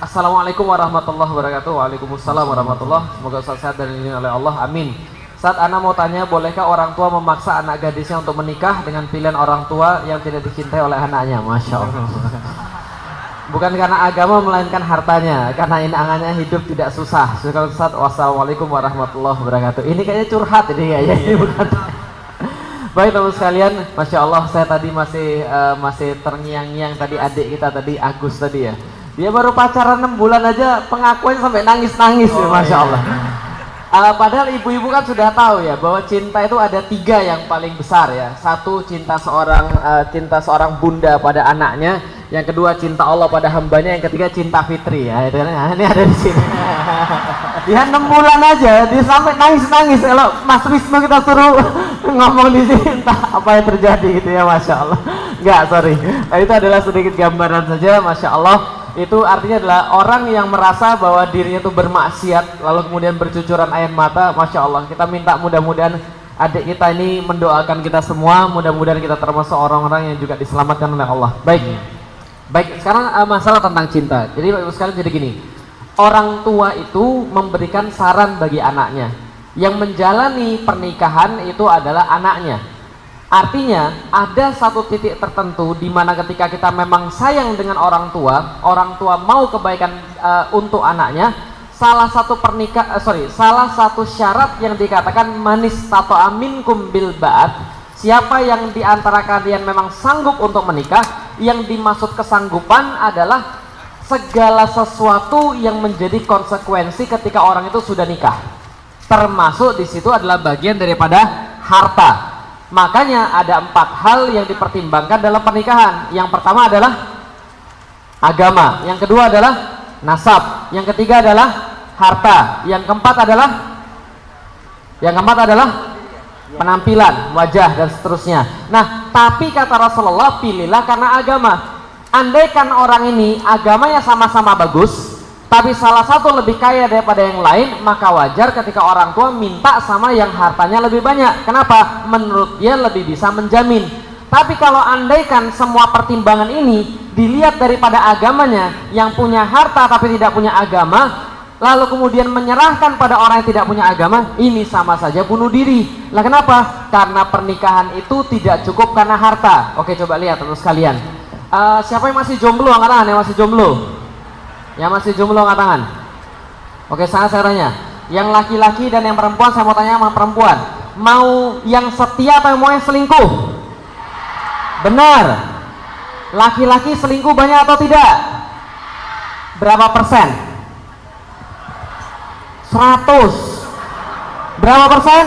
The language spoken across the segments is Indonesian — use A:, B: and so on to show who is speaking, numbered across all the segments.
A: Assalamualaikum warahmatullahi wabarakatuh. Waalaikumsalam warahmatullahi. Semoga Ustaz sehat dan dilindungi oleh Allah. Amin. Saat Ana mau tanya, bolehkah orang tua memaksa anak gadisnya untuk menikah dengan pilihan orang tua yang tidak dicintai oleh anaknya? Masya Allah. Bukan karena agama melainkan hartanya, karena ini angannya hidup tidak susah. Syukur Ustaz. Wassalamualaikum warahmatullahi wabarakatuh. Ini kayaknya curhat ini kayaknya. Ini bukan. Baik teman sekalian, Masya Allah saya tadi masih terngiang-ngiang tadi adik kita tadi Agus tadi ya. Dia baru pacaran 6 bulan aja pengakuannya sampai nangis-nangis ya, Masya Allah. Padahal ibu-ibu kan sudah tahu ya bahwa cinta itu ada 3 yang paling besar ya. Satu, cinta seorang bunda pada anaknya. Yang kedua, cinta Allah pada hambanya. Yang ketiga, cinta fitri ya. Ini ada di sini. Dia 6 bulan aja dia sampai nangis-nangis. Kalau Mas Wisnu kita suruh ngomong di sini entah apa yang terjadi gitu ya, Masya Allah. Enggak, sorry. Itu adalah sedikit gambaran saja, Masya Allah. Itu artinya adalah orang yang merasa bahwa dirinya itu bermaksiat lalu kemudian bercucuran air mata. Masya Allah, kita minta mudah-mudahan adik kita ini mendoakan kita semua, mudah-mudahan kita termasuk orang-orang yang juga diselamatkan oleh Allah. Baik, sekarang masalah tentang cinta. Jadi Bapak Ibu sekalian, jadi gini, orang tua itu memberikan saran bagi anaknya. Yang menjalani pernikahan itu adalah anaknya. Artinya ada satu titik tertentu di mana ketika kita memang sayang dengan orang tua mau kebaikan untuk anaknya, salah satu syarat yang dikatakan manis tato aminkum bil ba'at, siapa yang diantara kalian memang sanggup untuk menikah, yang dimaksud kesanggupan adalah segala sesuatu yang menjadi konsekuensi ketika orang itu sudah nikah, termasuk di situ adalah bagian daripada harta. Makanya ada 4 hal yang dipertimbangkan dalam pernikahan. Yang pertama adalah agama, yang kedua adalah nasab, yang ketiga adalah harta, yang keempat adalah penampilan, wajah dan seterusnya. Nah, tapi kata Rasulullah, pilihlah karena agama. Andaikan orang ini agamanya sama-sama bagus, tapi salah satu lebih kaya daripada yang lain, maka wajar ketika orang tua minta sama yang hartanya lebih banyak. Kenapa? Menurut dia lebih bisa menjamin. Tapi kalau andaikan semua pertimbangan ini dilihat daripada agamanya, yang punya harta tapi tidak punya agama, lalu kemudian menyerahkan pada orang yang tidak punya agama, ini sama saja bunuh diri. Lah kenapa? Karena pernikahan itu tidak cukup karena harta. Oke, coba lihat terus sekalian. Siapa yang masih jomblo angkat tangan, yang masih jomblo? Yang masih jomblo angkat tangan. Oke, saya tanya, yang laki-laki dan yang perempuan, saya mau tanya sama perempuan, mau yang setia atau mau yang selingkuh? Benar. Laki-laki selingkuh banyak atau tidak? Berapa persen? 100. Berapa persen?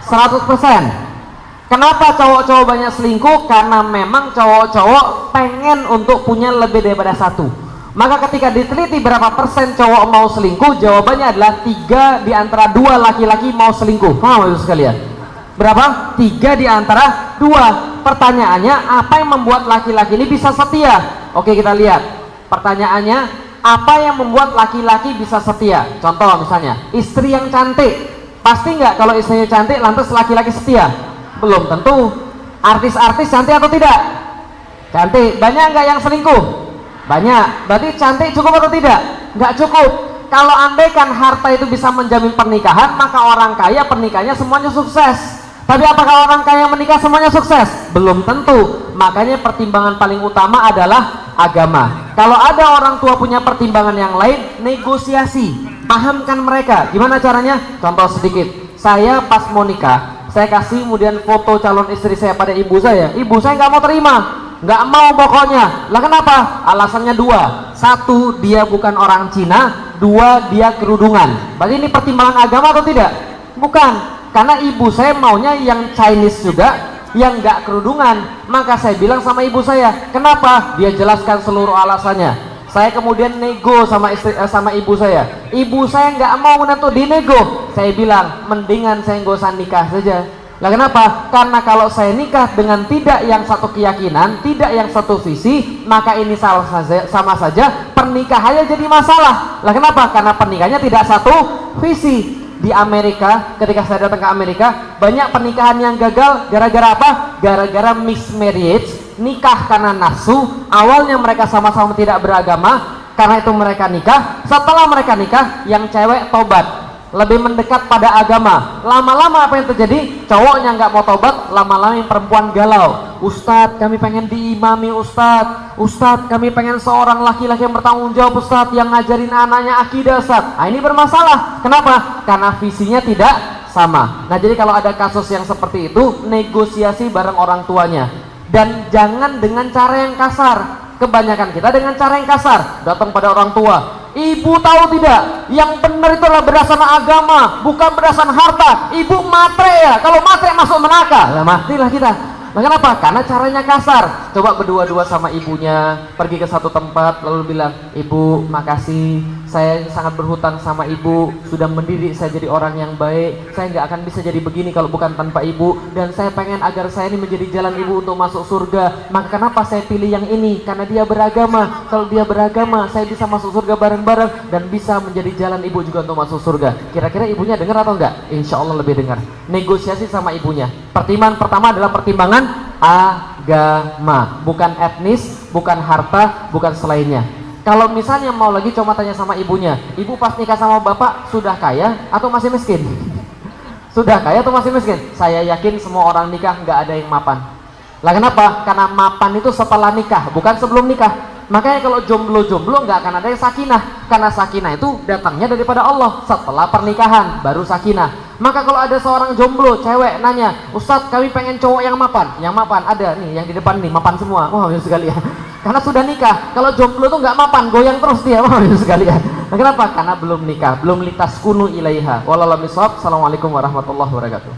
A: 100%. Kenapa cowok-cowok banyak selingkuh? Karena memang cowok-cowok pengen untuk punya lebih daripada satu. Maka ketika diteliti berapa persen cowok mau selingkuh, jawabannya adalah 3 di antara 2 laki-laki mau selingkuh. Paham itu sekalian? Berapa? 3 di antara 2. Pertanyaannya, apa yang membuat laki-laki ini bisa setia? Oke, kita lihat. Pertanyaannya, apa yang membuat laki-laki bisa setia? Contoh misalnya, istri yang cantik. Pasti nggak kalau istrinya cantik lantas laki-laki setia? Belum tentu. Artis-artis cantik atau tidak? Cantik. Banyak nggak yang selingkuh? Banyak. Berarti cantik cukup atau tidak? Nggak cukup. Kalau andaikan harta itu bisa menjamin pernikahan, maka orang kaya pernikahannya semuanya sukses. Tapi apakah orang kaya menikah semuanya sukses? Belum tentu. Makanya pertimbangan paling utama adalah agama. Kalau ada orang tua punya pertimbangan yang lain, negosiasi, pahamkan mereka. Gimana caranya? Contoh sedikit. Saya pas mau nikah, saya kasih kemudian foto calon istri saya pada ibu saya. Ibu saya nggak mau terima. Nggak mau pokoknya. Lah kenapa? Alasannya 2. 1, dia bukan orang Cina. 2, dia kerudungan. Berarti ini pertimbangan agama atau tidak? Bukan. Karena ibu saya maunya yang Chinese juga, yang nggak kerudungan. Maka saya bilang sama ibu saya, kenapa? Dia jelaskan seluruh alasannya. Saya kemudian nego sama ibu saya. Ibu saya nggak mau untuk dinego. Saya bilang, mendingan saya nggak usah nikah saja. Lah kenapa? Karena kalau saya nikah dengan tidak yang satu keyakinan, tidak yang satu visi, maka ini sama saja pernikahannya jadi masalah. Lah kenapa? Karena pernikahannya tidak satu visi. Di Amerika, ketika saya datang ke Amerika, banyak pernikahan yang gagal gara-gara apa? Gara-gara mixed marriage, nikah karena nafsu. Awalnya mereka sama-sama tidak beragama, Karena itu mereka nikah. Setelah mereka nikah, yang cewek tobat, lebih mendekat pada agama. Lama-lama apa yang terjadi? Cowoknya nggak mau tobat, lama-lama yang perempuan galau. Ustadz, kami pengen diimami Ustadz. Ustadz, kami pengen seorang laki-laki yang bertanggung jawab Ustadz, yang ngajarin anaknya akidah Ustadz. Nah, ini bermasalah. Kenapa? Karena visinya tidak sama. Nah, jadi kalau ada kasus yang seperti itu, negosiasi bareng orang tuanya. Dan jangan dengan cara yang kasar. Kebanyakan kita dengan cara yang kasar, datang pada orang tua. Ibu tahu tidak, yang benar itu adalah berdasarkan agama, bukan berdasarkan harta. Ibu matre ya, kalau matre masuk neraka, lah matilah kita. Nah, kenapa? Karena caranya kasar. Coba berdua-dua sama ibunya, pergi ke satu tempat, lalu bilang, Ibu, makasih, saya sangat berhutang sama ibu, sudah mendidik saya jadi orang yang baik. Saya nggak akan bisa jadi begini kalau bukan tanpa ibu, dan saya pengen agar saya ini menjadi jalan ibu untuk masuk surga. Maka kenapa saya pilih yang ini? Karena dia beragama. Kalau dia beragama, saya bisa masuk surga bareng-bareng, dan bisa menjadi jalan ibu juga untuk masuk surga. Kira-kira ibunya dengar atau enggak? Insya Allah lebih dengar. Negosiasi sama ibunya. Pertimbangan pertama adalah pertimbangan agama, bukan etnis, bukan harta, bukan selainnya. Kalau misalnya mau lagi, coba tanya sama ibunya, ibu pas nikah sama bapak sudah kaya atau masih miskin? Sudah kaya atau masih miskin? Saya yakin semua orang nikah nggak ada yang mapan. Lah kenapa? Karena mapan itu setelah nikah, bukan sebelum nikah. Makanya kalau jomblo-jomblo nggak akan ada yang sakinah, karena sakinah itu datangnya daripada Allah setelah pernikahan, baru sakinah. Maka kalau ada seorang jomblo cewek nanya, Ustadz, kami pengen cowok yang mapan. Yang mapan ada nih, yang di depan nih mapan semua. Wah, sekali ya. Karena sudah nikah. Kalau jomblo tuh nggak mapan, goyang terus dia. Wah, sekali ya. Nah, kenapa? Karena belum nikah, belum litas kunu ilaiha. Wallahualam. Assalamualaikum warahmatullahi wabarakatuh.